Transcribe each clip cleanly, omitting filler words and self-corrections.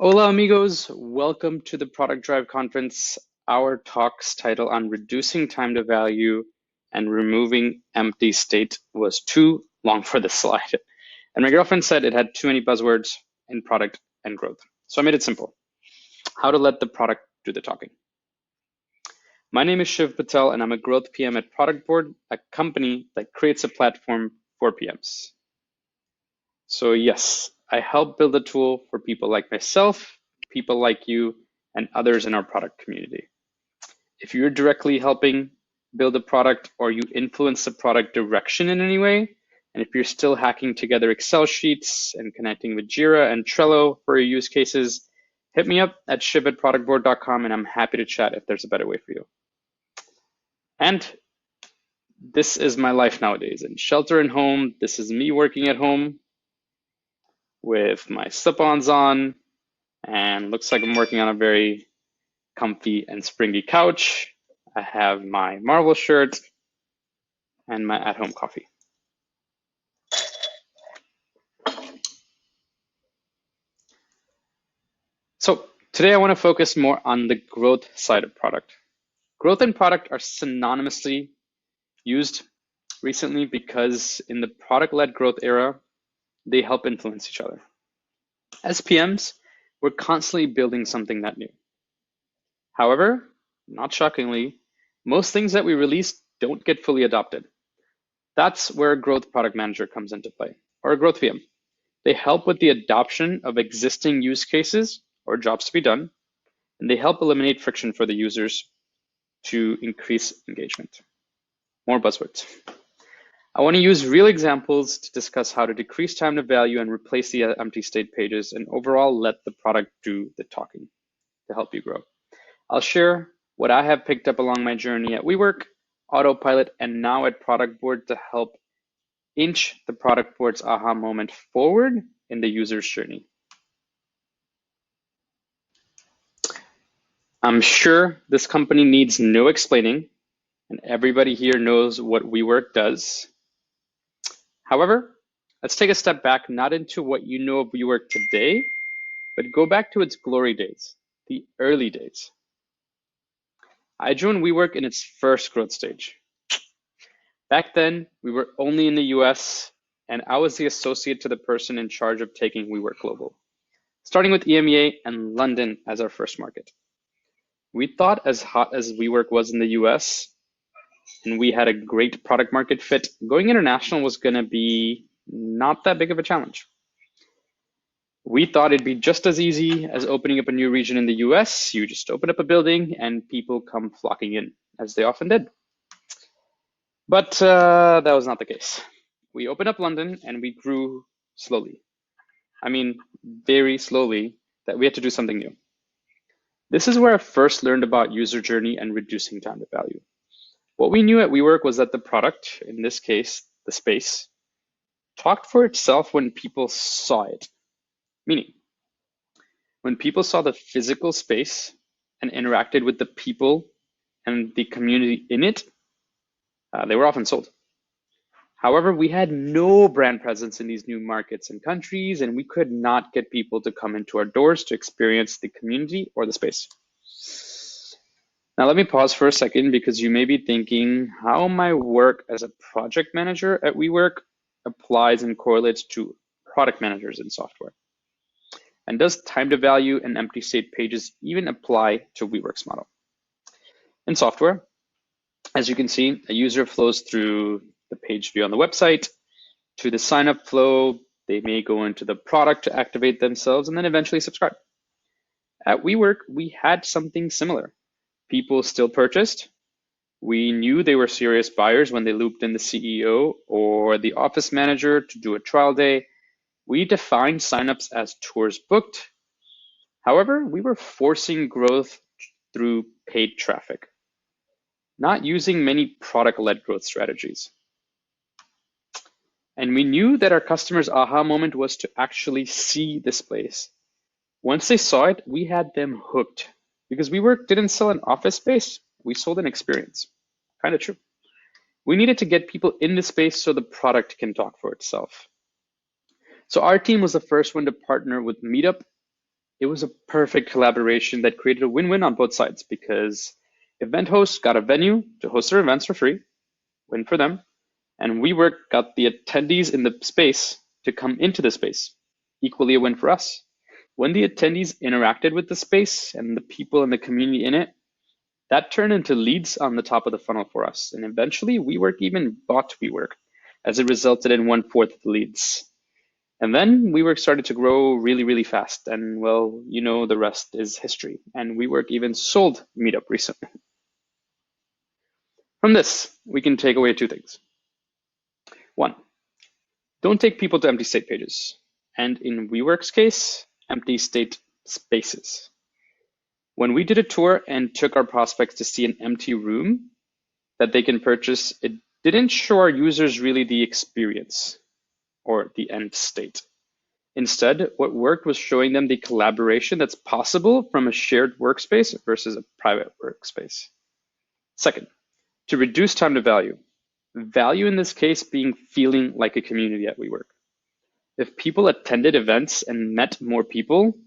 Hola amigos, welcome to the Product Drive Conference. Our talk's title on reducing time to value and removing empty state was too long for the slide. And my girlfriend said it had too many buzzwords in product and growth. So I made it simple. How to let the product do the talking. My name is Shiv Patel and I'm a growth PM at Product Board, a company that creates a platform for PMs. So yes, I help build a tool for people like myself, people like you, and others in our product community. If you're directly helping build a product or you influence the product direction in any way, and if you're still hacking together Excel sheets and connecting with Jira and Trello for your use cases, hit me up at shiv@productboard.com and I'm happy to chat if there's a better way for you. And this is my life nowadays. In shelter and home, this is me working at home with my slip-ons on, and looks like I'm working on a very comfy and springy couch. I have my Marvel shirt and my at-home coffee. So today I want to focus more on the growth side of product. Growth and product are synonymously used recently because in the product-led growth era, they help influence each other. As PMs, we're constantly building something that new. However, not shockingly, most things that we release don't get fully adopted. That's where a growth product manager comes into play, or a growth PM. They help with the adoption of existing use cases or jobs to be done, and they help eliminate friction for the users to increase engagement. More buzzwords. I want to use real examples to discuss how to decrease time to value and replace the empty state pages and overall let the product do the talking to help you grow. I'll share what I have picked up along my journey at WeWork, Autopilot, and now at Product Board to help inch the Product Board's aha moment forward in the user's journey. I'm sure this company needs no explaining, and everybody here knows what WeWork does. However, let's take a step back, not into what you know of WeWork today, but go back to its glory days, the early days. I joined WeWork in its first growth stage. Back then, we were only in the US, and I was the associate to the person in charge of taking WeWork global, starting with EMEA and London as our first market. We thought as hot as WeWork was in the US, and we had a great product market fit, going international was going to be not that big of a challenge. We thought it'd be just as easy as opening up a new region in the US. You just open up a building and people come flocking in, as they often did. But that was not the case. We opened up London and we grew slowly. I mean, very slowly, that we had to do something new. This is where I first learned about user journey and reducing time to value. What we knew at WeWork was that the product, in this case, the space, talked for itself when people saw it. Meaning, when people saw the physical space and interacted with the people and the community in it, they were often sold. However, we had no brand presence in these new markets and countries, and we could not get people to come into our doors to experience the community or the space. Now, let me pause for a second because you may be thinking how my work as a project manager at WeWork applies and correlates to product managers in software. And does time to value and empty state pages even apply to WeWork's model? In software, as you can see, a user flows through the page view on the website to the sign up flow. They may go into the product to activate themselves and then eventually subscribe. At WeWork, we had something similar. People still purchased. We knew they were serious buyers when they looped in the CEO or the office manager to do a trial day. We defined signups as tours booked. However, we were forcing growth through paid traffic, not using many product-led growth strategies. And we knew that our customers' aha moment was to actually see this place. Once they saw it, we had them hooked because WeWork didn't sell an office space, we sold an experience. Kind of true. We needed to get people in the space so the product can talk for itself. So our team was the first one to partner with Meetup It was a perfect collaboration that created a win-win on both sides because event hosts got a venue to host their events for free, win for them, and WeWork got the attendees in the space to come into the space, equally a win for us. When the attendees interacted with the space and the people in the community in it, that turned into leads on the top of the funnel for us. And eventually, WeWork even bought WeWork, as it resulted in 1/4 of the leads. And then WeWork started to grow really, really fast. And well, you know, the rest is history. And WeWork even sold Meetup recently. From this, we can take away two things. One, don't take people to empty state pages. And in WeWork's case, empty state spaces. When we did a tour and took our prospects to see an empty room that they can purchase, it didn't show our users really the experience or the end state. Instead, what worked was showing them the collaboration that's possible from a shared workspace versus a private workspace. Second, to reduce time to value. Value in this case being feeling like a community at WeWork. If people attended events and met more people,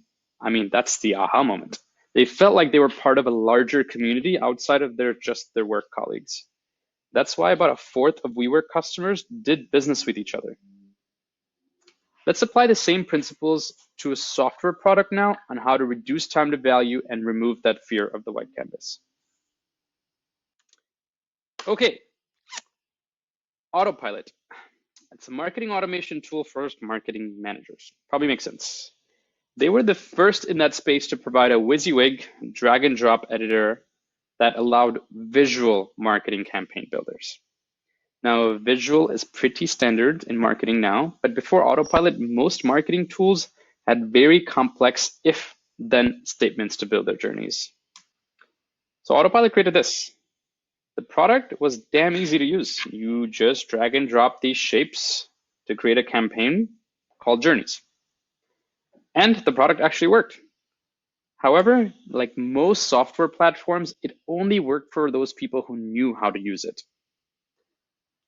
I mean, that's the aha moment. They felt like they were part of a larger community outside of just their work colleagues. That's why about 1/4 of WeWork customers did business with each other. Let's apply the same principles to a software product now on how to reduce time to value and remove that fear of the white canvas. Okay, Autopilot. It's a marketing automation tool for marketing managers. Probably makes sense. They were the first in that space to provide a WYSIWYG drag and drop editor that allowed visual marketing campaign builders. Now, visual is pretty standard in marketing now, but before Autopilot, most marketing tools had very complex if-then statements to build their journeys. So Autopilot created this. The product was damn easy to use. You just drag and drop these shapes to create a campaign called journeys. And the product actually worked. However, like most software platforms, it only worked for those people who knew how to use it.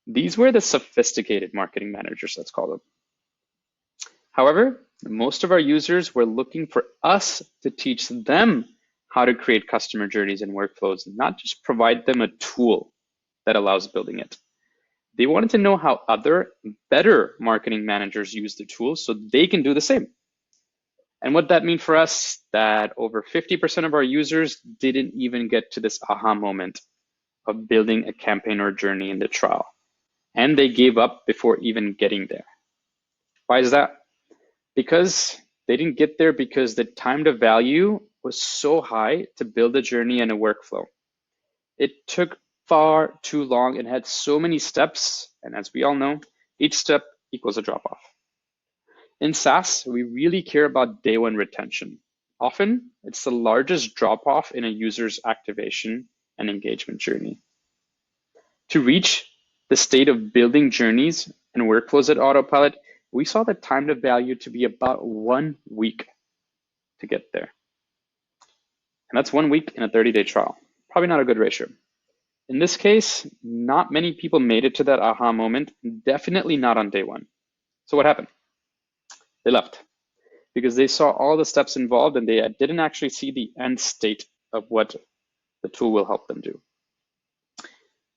These were the sophisticated marketing managers, let's call them. However, most of our users were looking for us to teach them how to create customer journeys and workflows, not just provide them a tool that allows building it. They wanted to know how other better marketing managers use the tool so they can do the same. And what that means for us, that over 50% of our users didn't even get to this aha moment of building a campaign or journey in the trial. And they gave up before even getting there. Why is that? Because they didn't get there because the time to value was so high to build a journey and a workflow. It took far too long and had so many steps. And as we all know, each step equals a drop-off. In SaaS, we really care about day one retention. Often, it's the largest drop-off in a user's activation and engagement journey. To reach the state of building journeys and workflows at Autopilot, we saw the time to value to be about 1 week to get there. And that's 1 week in a 30-day trial. Probably not a good ratio. In this case, not many people made it to that aha moment, definitely not on day one. So what happened? They left because they saw all the steps involved and they didn't actually see the end state of what the tool will help them do.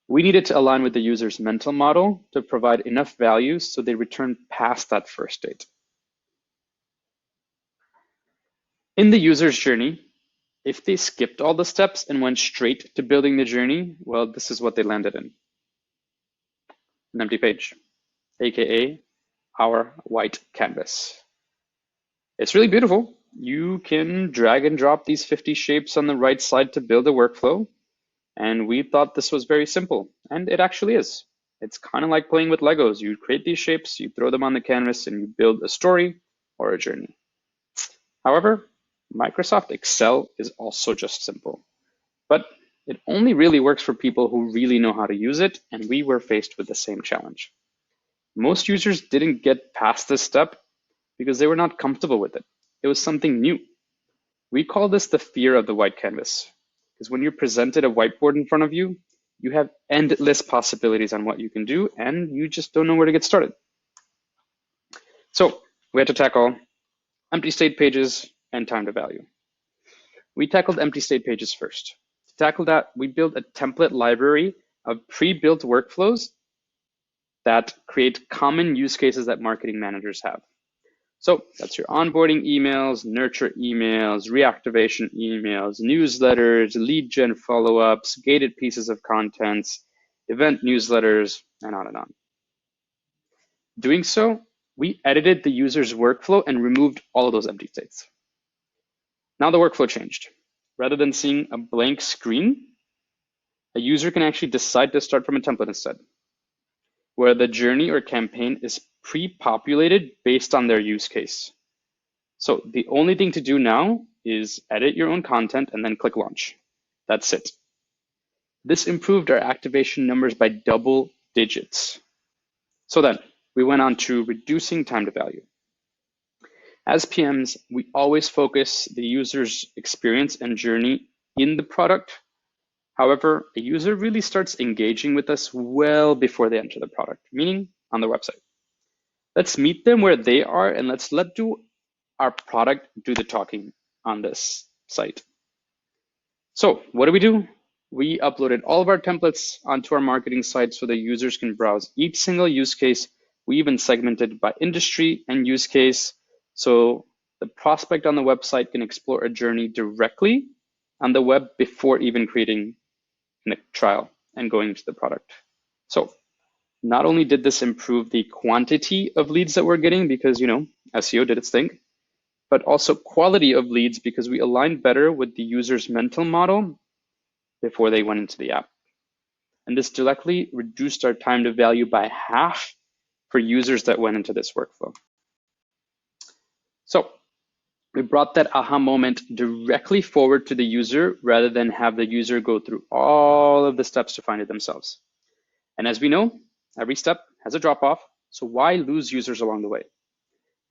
We needed to align with the user's mental model to provide enough value so they return past that first state. In the user's journey, if they skipped all the steps and went straight to building the journey, well, this is what they landed in. An empty page, AKA our white canvas. It's really beautiful. You can drag and drop these 50 shapes on the right side to build a workflow. And we thought this was very simple, and it actually is. It's kind of like playing with Legos. You create these shapes, you throw them on the canvas, and you build a story or a journey. However, Microsoft Excel is also just simple, but it only really works for people who really know how to use it, and we were faced with the same challenge. Most users didn't get past this step because they were not comfortable with it. It was something new. We call this the fear of the white canvas, because when you're presented a whiteboard in front of you, you have endless possibilities on what you can do, and you just don't know where to get started. So we had to tackle empty state pages, and time to value. We tackled empty state pages first. To tackle that, we built a template library of pre-built workflows that create common use cases that marketing managers have. So that's your onboarding emails, nurture emails, reactivation emails, newsletters, lead gen follow-ups, gated pieces of contents, event newsletters, and on and on. Doing so, we edited the user's workflow and removed all of those empty states. Now the workflow changed. Rather than seeing a blank screen, a user can actually decide to start from a template instead, where the journey or campaign is pre-populated based on their use case. So the only thing to do now is edit your own content and then click launch. That's it. This improved our activation numbers by double digits. So then we went on to reducing time to value. As PMs, we always focus the user's experience and journey in the product. However, a user really starts engaging with us well before they enter the product, meaning on the website. Let's meet them where they are and let's let our product do the talking on this site. So what do? We uploaded all of our templates onto our marketing site so the users can browse each single use case. We even segmented by industry and use case, so the prospect on the website can explore a journey directly on the web before even creating a trial and going into the product. So not only did this improve the quantity of leads that we're getting because, SEO did its thing, but also quality of leads because we aligned better with the user's mental model before they went into the app. And this directly reduced our time to value by half for users that went into this workflow. So we brought that aha moment directly forward to the user rather than have the user go through all of the steps to find it themselves. And as we know, every step has a drop-off, so why lose users along the way?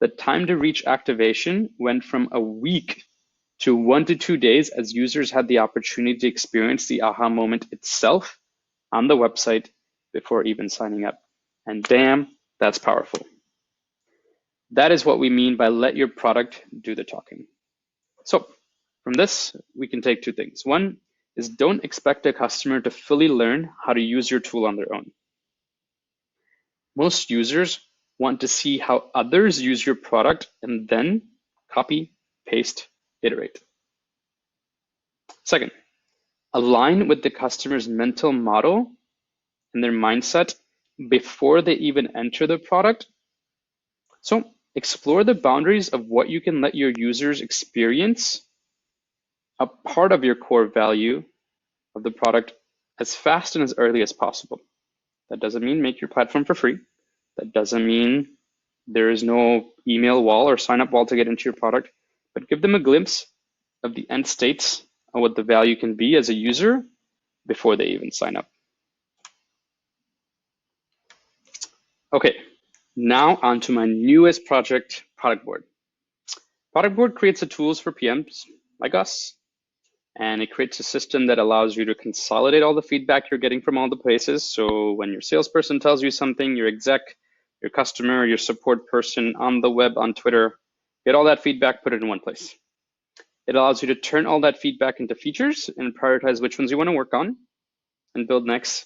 The time to reach activation went from a week to 1 to 2 days as users had the opportunity to experience the aha moment itself on the website before even signing up. And damn, that's powerful. That is what we mean by let your product do the talking. So from this, we can take two things. One is don't expect a customer to fully learn how to use your tool on their own. Most users want to see how others use your product and then copy, paste, iterate. Second, align with the customer's mental model and their mindset before they even enter the product. So explore the boundaries of what you can let your users experience a part of your core value of the product as fast and as early as possible. That doesn't mean make your platform for free. That doesn't mean there is no email wall or sign up wall to get into your product, but give them a glimpse of the end states of what the value can be as a user before they even sign up. Okay, now on to my newest project, Product Board. Product Board creates the tools for PMs like us, and it creates a system that allows you to consolidate all the feedback you're getting from all the places. So when your salesperson tells you something, your exec, your customer, your support person on the web, on Twitter, get all that feedback, put it in one place. It allows you to turn all that feedback into features and prioritize which ones you want to work on and build next.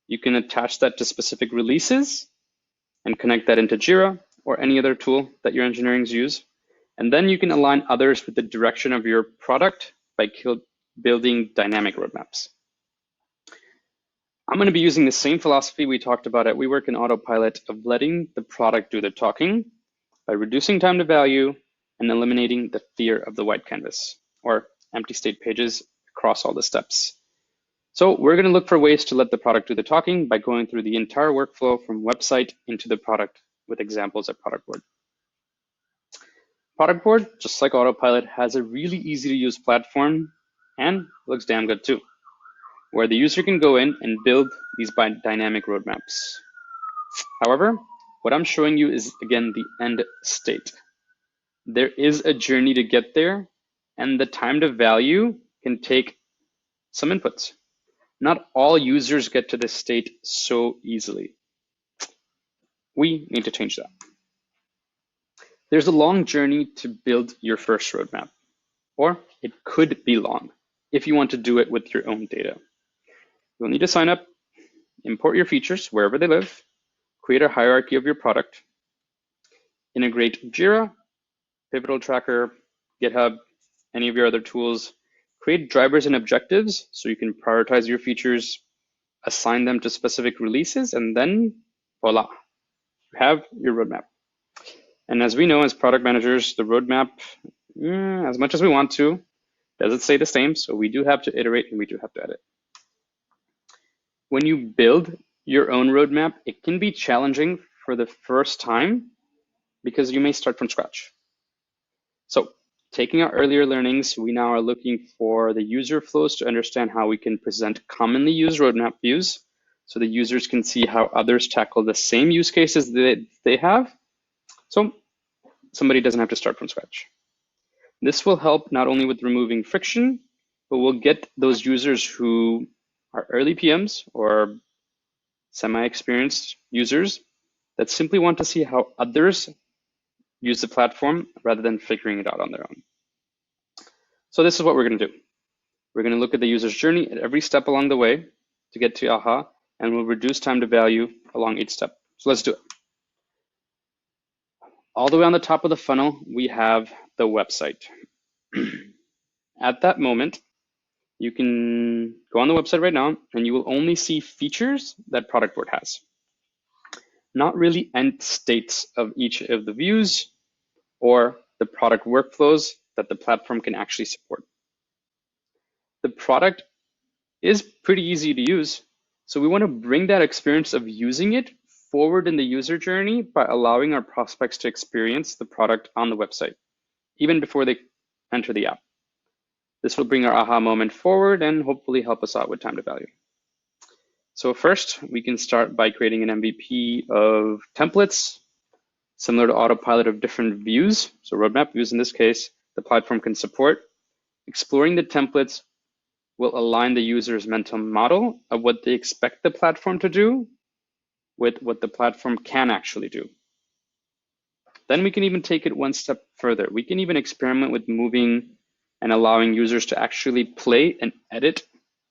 You can attach that to specific releases and connect that into Jira or any other tool that your engineers use. And then you can align others with the direction of your product by building dynamic roadmaps. I'm going to be using the same philosophy we talked about at WeWork and Autopilot of letting the product do the talking by reducing time to value and eliminating the fear of the white canvas or empty state pages across all the steps. So we're going to look for ways to let the product do the talking by going through the entire workflow from website into the product with examples at Product Board. Product Board, just like Autopilot, has a really easy to use platform and looks damn good too, where the user can go in and build these dynamic roadmaps. However, what I'm showing you is, again, the end state. There is a journey to get there, and the time to value can take some inputs. Not all users get to this state so easily. We need to change that. There's a long journey to build your first roadmap, or it could be long if you want to do it with your own data. You'll need to sign up, import your features wherever they live, create a hierarchy of your product, integrate Jira, Pivotal Tracker, GitHub, any of your other tools, create drivers and objectives so you can prioritize your features, assign them to specific releases, and then voila, you have your roadmap. And as we know, as product managers, the roadmap, as much as we want to, doesn't stay the same. So we do have to iterate and we do have to edit. When you build your own roadmap, it can be challenging for the first time because you may start from scratch. So taking our earlier learnings, we now are looking for the user flows to understand how we can present commonly used roadmap views so the users can see how others tackle the same use cases that they have. So somebody doesn't have to start from scratch. This will help not only with removing friction, but we'll get those users who are early PMs or semi-experienced users that simply want to see how others use the platform rather than figuring it out on their own. So this is what we're going to do. We're going to look at the user's journey at every step along the way to get to AHA, and we'll reduce time to value along each step. So let's do it. All the way on the top of the funnel, we have the website. At that moment, you can go on the website right now and you will only see features that Product Board has. Not really end states of each of the views or the product workflows that the platform can actually support. The product is pretty easy to use, so we want to bring that experience of using it forward in the user journey by allowing our prospects to experience the product on the website, even before they enter the app. This will bring our aha moment forward and hopefully help us out with time to value. So first, we can start by creating an MVP of templates, similar to autopilot of different views. So roadmap views in this case, the platform can support. Exploring the templates will align the user's mental model of what they expect the platform to do with what the platform can actually do. Then we can even take it one step further. We can even experiment with moving and allowing users to actually play and edit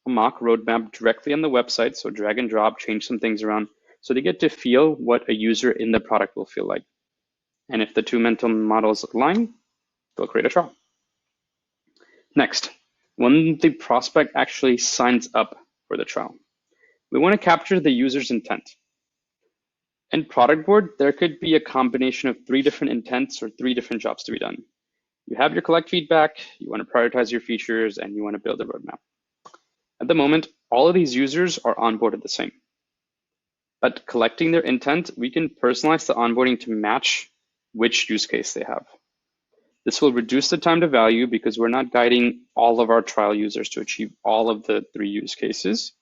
a mock roadmap directly on the website. So drag and drop, change some things around so they get to feel what a user in the product will feel like. And if the two mental models align, they'll create a trial. Next, when the prospect actually signs up for the trial, we want to capture the user's intent. In Product Board, there could be a combination of 3 different intents or 3 different jobs to be done. You have your collect feedback, you want to prioritize your features, and you want to build a roadmap. At the moment, all of these users are onboarded the same. But collecting their intent, we can personalize the onboarding to match which use case they have. This will reduce the time to value because we're not guiding all of our trial users to achieve all of the 3 use cases,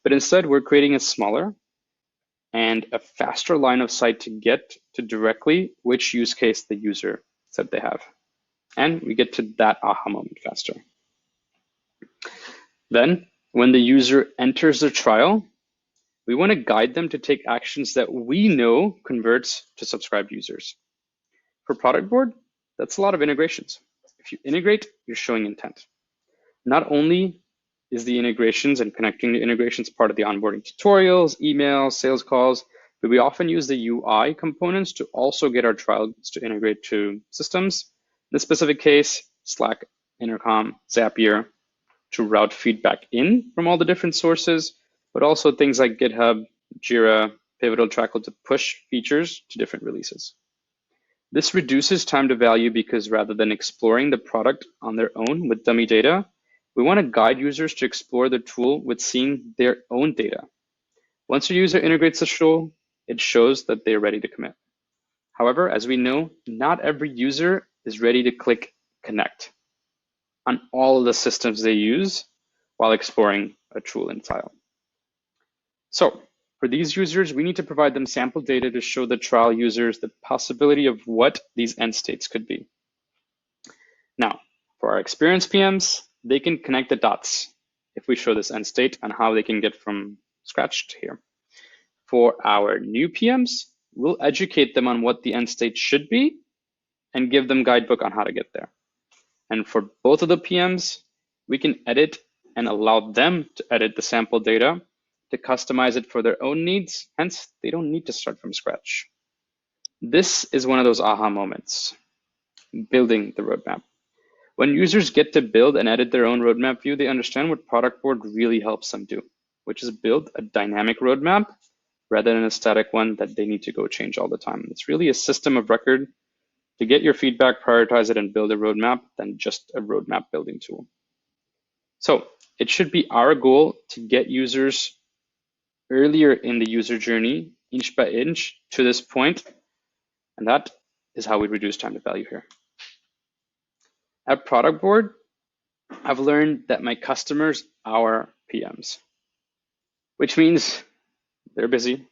but instead we're creating a smaller and a faster line of sight to get to directly which use case the user said they have. And we get to that aha moment faster. Then, when the user enters the trial, we want to guide them to take actions that we know converts to subscribed users. For Product Board, that's a lot of integrations. If you integrate, you're showing intent. Not only is the integrations and connecting the integrations part of the onboarding tutorials, emails, sales calls, but we often use the UI components to also get our trials to integrate to systems. In this specific case, Slack, Intercom, Zapier, to route feedback in from all the different sources, but also things like GitHub, Jira, Pivotal Tracker to push features to different releases. This reduces time to value because rather than exploring the product on their own with dummy data, we want to guide users to explore the tool with seeing their own data. Once a user integrates the tool, it shows that they're ready to commit. However, as we know, not every user is ready to click connect on all of the systems they use while exploring a tool in file. So for these users, we need to provide them sample data to show the trial users the possibility of what these end states could be. Now, for our experienced PMs, they can connect the dots if we show this end state and how they can get from scratch to here. For our new PMs, we'll educate them on what the end state should be and give them guidebook on how to get there. And for both of the PMs, we can edit and allow them to edit the sample data to customize it for their own needs. Hence, they don't need to start from scratch. This is one of those aha moments, building the roadmap. When users get to build and edit their own roadmap view, they understand what Product Board really helps them do, which is build a dynamic roadmap rather than a static one that they need to go change all the time. It's really a system of record to get your feedback, prioritize it, and build a roadmap than just a roadmap building tool. So it should be our goal to get users earlier in the user journey, inch by inch, to this point, and that is how we reduce time to value here. At Product Board, I've learned that my customers are PMs, which means they're busy.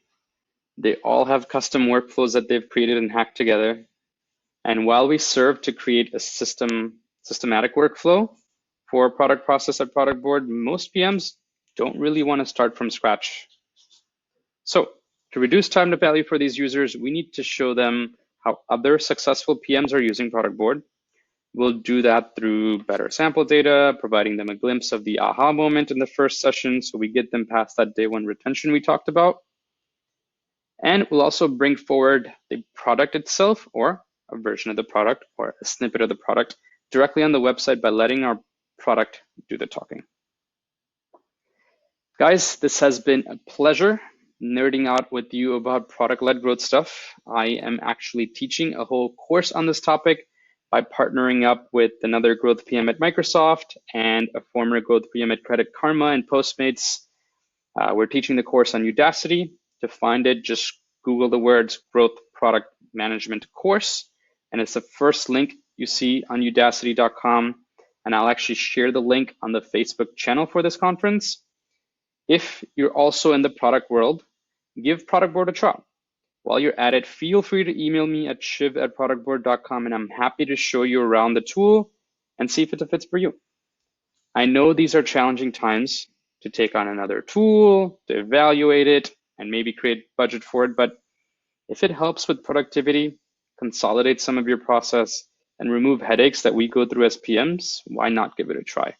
They all have custom workflows that they've created and hacked together. And while we serve to create a systematic workflow for a product process at Product Board, most PMs don't really want to start from scratch. So to reduce time to value for these users, we need to show them how other successful PMs are using Product Board. We'll do that through better sample data, providing them a glimpse of the aha moment in the first session so we get them past that day one retention we talked about. And we'll also bring forward the product itself, or a version of the product or a snippet of the product directly on the website by letting our product do the talking. Guys, this has been a pleasure nerding out with you about product-led growth stuff. I am actually teaching a whole course on this topic by partnering up with another growth PM at Microsoft and a former growth PM at Credit Karma and Postmates. We're teaching the course on Udacity. To find it, just Google the words Growth Product Management Course, and it's the first link you see on udacity.com. And I'll actually share the link on the Facebook channel for this conference. If you're also in the product world, give Product Board a try. While you're at it, feel free to email me at shiv@productboard.com, and I'm happy to show you around the tool and see if it fits for you. I know these are challenging times to take on another tool, to evaluate it, and maybe create budget for it. But if it helps with productivity, consolidate some of your process, and remove headaches that we go through as PMs, why not give it a try?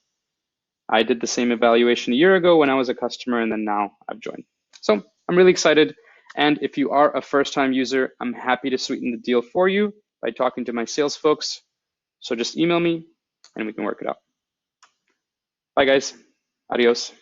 I did the same evaluation a year ago when I was a customer, and then now I've joined. So I'm really excited. And if you are a first-time user, I'm happy to sweeten the deal for you by talking to my sales folks. So just email me and we can work it out. Bye, guys. Adios.